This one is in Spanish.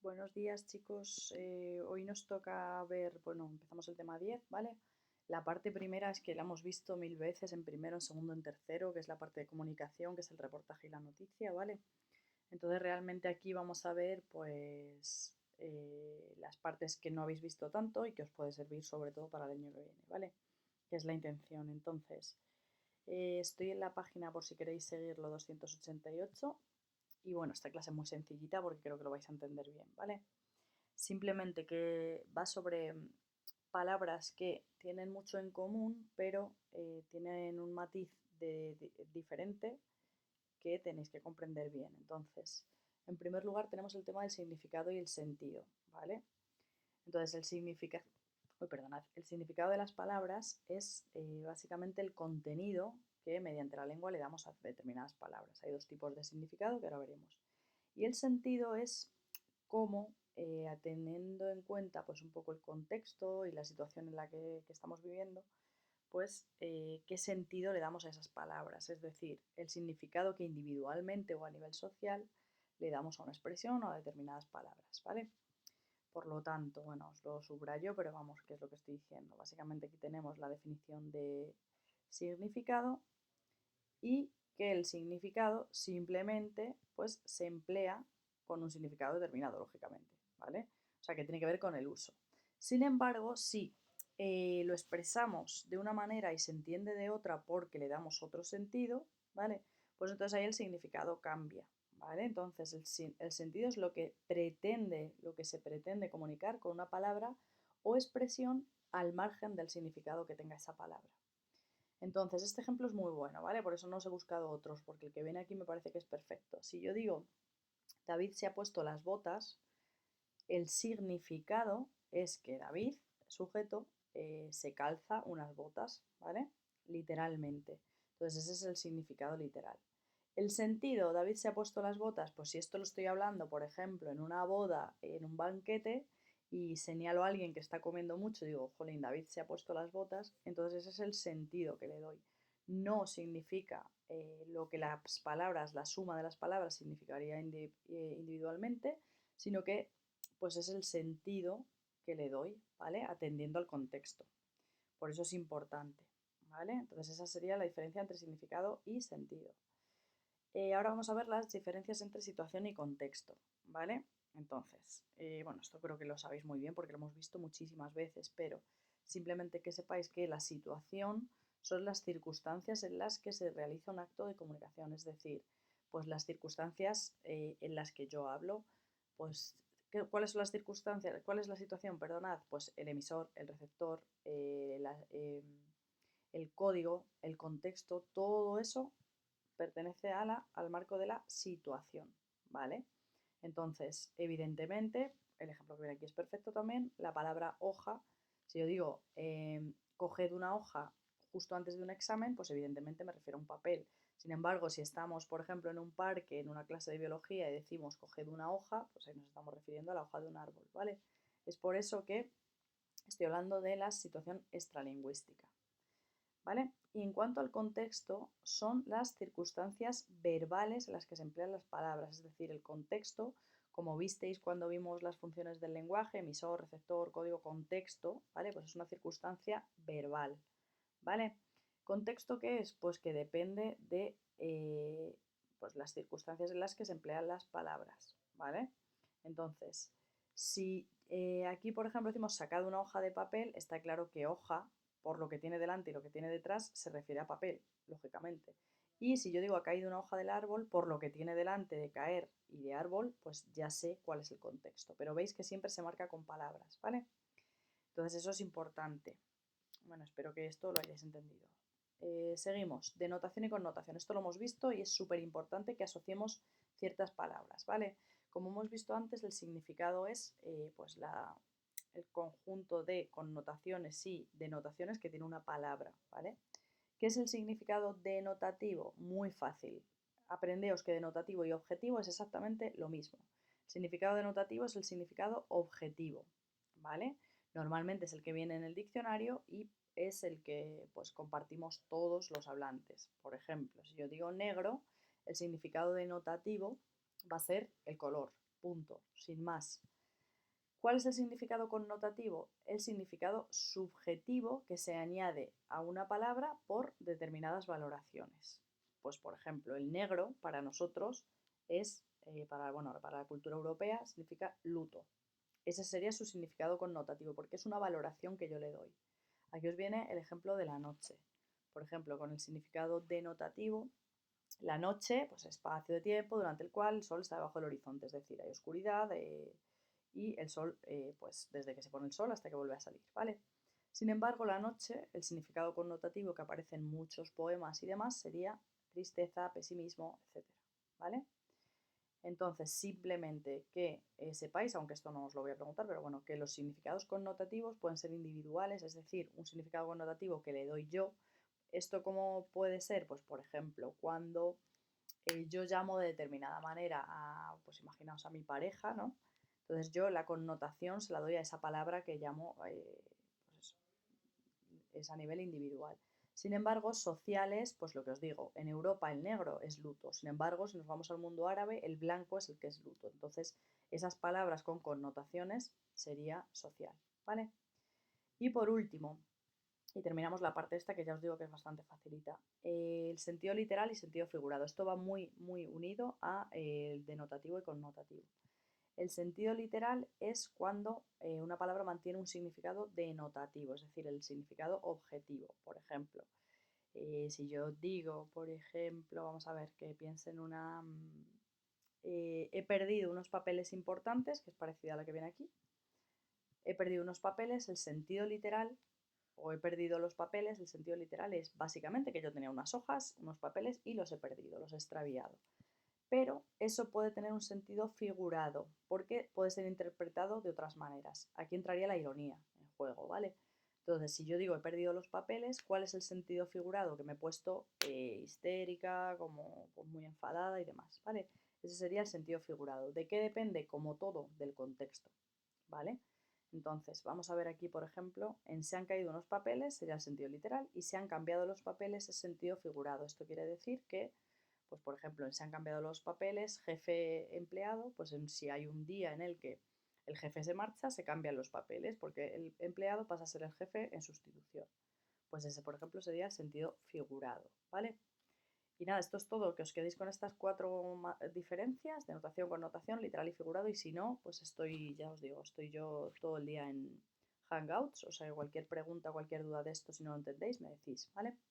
Buenos días, chicos. Hoy nos toca ver, bueno, empezamos el tema 10, ¿vale? La parte primera es que la hemos visto mil veces en primero, en segundo, en tercero, que es la parte de comunicación, que es el reportaje y la noticia, ¿vale? Entonces realmente aquí vamos a ver, pues, las partes que no habéis visto tanto y que os puede servir sobre todo para el año que viene, ¿vale? Que es la intención. Entonces, estoy en la página por si queréis seguirlo 288 y bueno, esta clase es muy sencillita porque creo que lo vais a entender bien, ¿vale? Simplemente que va sobre palabras que tienen mucho en común, pero tienen un matiz diferente que tenéis que comprender bien. Entonces, en primer lugar tenemos el tema del significado y el sentido, ¿vale? Entonces, el significado de las palabras es básicamente el contenido que mediante la lengua le damos a determinadas palabras. Hay dos tipos de significado que ahora veremos. Y el sentido es cómo, teniendo en cuenta pues un poco el contexto y la situación en la que estamos viviendo, pues qué sentido le damos a esas palabras, es decir, el significado que individualmente o a nivel social le damos a una expresión o a determinadas palabras, ¿vale? Por lo tanto, bueno, os lo subrayo, pero vamos, ¿qué es lo que estoy diciendo? Básicamente aquí tenemos la definición de significado y que el significado simplemente pues se emplea con un significado determinado, lógicamente, ¿vale? O sea, que tiene que ver con el uso. Sin embargo, si lo expresamos de una manera y se entiende de otra porque le damos otro sentido, ¿vale? Pues entonces ahí el significado cambia, ¿vale? Entonces el sentido es lo que se pretende comunicar con una palabra o expresión al margen del significado que tenga esa palabra. Entonces, este ejemplo es muy bueno, ¿vale? Por eso no os he buscado otros, porque el que viene aquí me parece que es perfecto. Si yo digo, David se ha puesto las botas, el significado es que David, sujeto, se calza unas botas, ¿vale? Literalmente. Entonces, ese es el significado literal. El sentido, David se ha puesto las botas, pues si esto lo estoy hablando, por ejemplo, en una boda, en un banquete, y señalo a alguien que está comiendo mucho, digo, jolín, David se ha puesto las botas, entonces ese es el sentido que le doy. No significa lo que las palabras, la suma de las palabras significaría individualmente, sino que pues es el sentido que le doy, ¿vale? Atendiendo al contexto. Por eso es importante, ¿vale? Entonces esa sería la diferencia entre significado y sentido. Ahora vamos a ver las diferencias entre situación y contexto, ¿vale? Entonces, bueno, esto creo que lo sabéis muy bien porque lo hemos visto muchísimas veces, pero simplemente que sepáis que la situación son las circunstancias en las que se realiza un acto de comunicación, es decir, pues las circunstancias en las que yo hablo, pues, ¿cuáles son las circunstancias? ¿Cuál es la situación? Perdonad, pues el emisor, el receptor, el código, el contexto, todo eso pertenece al marco de la situación, ¿vale? Entonces, evidentemente, el ejemplo que viene aquí es perfecto también, la palabra hoja, si yo digo coged una hoja justo antes de un examen, pues evidentemente me refiero a un papel. Sin embargo, si estamos, por ejemplo, en un parque, en una clase de biología y decimos coged una hoja, pues ahí nos estamos refiriendo a la hoja de un árbol, ¿vale? Es por eso que estoy hablando de la situación extralingüística. ¿Vale? Y en cuanto al contexto, son las circunstancias verbales en las que se emplean las palabras, es decir, el contexto, como visteis cuando vimos las funciones del lenguaje, emisor, receptor, código, contexto, ¿vale? Pues es una circunstancia verbal, ¿vale? ¿Contexto qué es? Pues que depende de pues las circunstancias en las que se emplean las palabras, ¿vale? Entonces, si aquí, por ejemplo, decimos sacado una hoja de papel, está claro que hoja por lo que tiene delante y lo que tiene detrás, se refiere a papel, lógicamente. Y si yo digo ha caído una hoja del árbol, por lo que tiene delante de caer y de árbol, pues ya sé cuál es el contexto. Pero veis que siempre se marca con palabras, ¿vale? Entonces eso es importante. Bueno, espero que esto lo hayáis entendido. Seguimos. Denotación y connotación. Esto lo hemos visto y es súper importante que asociemos ciertas palabras, ¿vale? Como hemos visto antes, el significado es pues el conjunto de connotaciones y denotaciones que tiene una palabra, ¿vale? ¿Qué es el significado denotativo? Muy fácil. Aprendeos que denotativo y objetivo es exactamente lo mismo. El significado denotativo es el significado objetivo, ¿vale? Normalmente es el que viene en el diccionario y es el que pues compartimos todos los hablantes. Por ejemplo, si yo digo negro, el significado denotativo va a ser el color, punto, sin más. ¿Cuál es el significado connotativo? El significado subjetivo que se añade a una palabra por determinadas valoraciones. Pues, por ejemplo, el negro para nosotros es, para la cultura europea, significa luto. Ese sería su significado connotativo, porque es una valoración que yo le doy. Aquí os viene el ejemplo de la noche. Por ejemplo, con el significado denotativo, la noche, pues espacio de tiempo durante el cual el sol está debajo del horizonte, es decir, hay oscuridad y el sol, pues desde que se pone el sol hasta que vuelve a salir, ¿vale? Sin embargo, la noche, el significado connotativo que aparece en muchos poemas y demás sería tristeza, pesimismo, etcétera, ¿vale? Entonces, simplemente que sepáis, aunque esto no os lo voy a preguntar, pero bueno, que los significados connotativos pueden ser individuales, es decir, un significado connotativo que le doy yo. ¿Esto cómo puede ser? Pues, por ejemplo, cuando yo llamo de determinada manera a, pues imaginaos a mi pareja, ¿no? Entonces yo la connotación se la doy a esa palabra que llamo, pues eso, es a nivel individual. Sin embargo, sociales, pues lo que os digo, en Europa el negro es luto. Sin embargo, si nos vamos al mundo árabe, el blanco es el que es luto. Entonces, esas palabras con connotaciones sería social, ¿vale? Y por último, y terminamos la parte esta que ya os digo que es bastante facilita. El sentido literal y sentido figurado. Esto va muy, muy unido a el denotativo y connotativo. El sentido literal es cuando una palabra mantiene un significado denotativo, es decir, el significado objetivo. Por ejemplo, si yo digo, por ejemplo, vamos a ver, que piense en una... he perdido unos papeles importantes, que es parecida a la que viene aquí. He perdido unos papeles, el sentido literal, o he perdido los papeles, el sentido literal es básicamente que yo tenía unas hojas, unos papeles y los he perdido, los he extraviado. Pero eso puede tener un sentido figurado, porque puede ser interpretado de otras maneras. Aquí entraría la ironía en juego, ¿vale? Entonces, si yo digo he perdido los papeles, ¿cuál es el sentido figurado? Que me he puesto histérica, como pues, muy enfadada y demás, ¿vale? Ese sería el sentido figurado. ¿De qué depende? Como todo, del contexto, ¿vale? Entonces, vamos a ver aquí, por ejemplo, en se han caído unos papeles sería el sentido literal y se han cambiado los papeles es sentido figurado. Esto quiere decir que, pues por ejemplo, en se han cambiado los papeles, jefe empleado, pues si hay un día en el que el jefe se marcha, se cambian los papeles porque el empleado pasa a ser el jefe en sustitución. Pues ese, por ejemplo, sería el sentido figurado, ¿vale? Y nada, esto es todo, que os quedéis con estas cuatro diferencias, de notación, connotación, literal y figurado, y si no, pues estoy, ya os digo, estoy yo todo el día en Hangouts, o sea, cualquier pregunta, cualquier duda de esto, si no lo entendéis, me decís, ¿vale?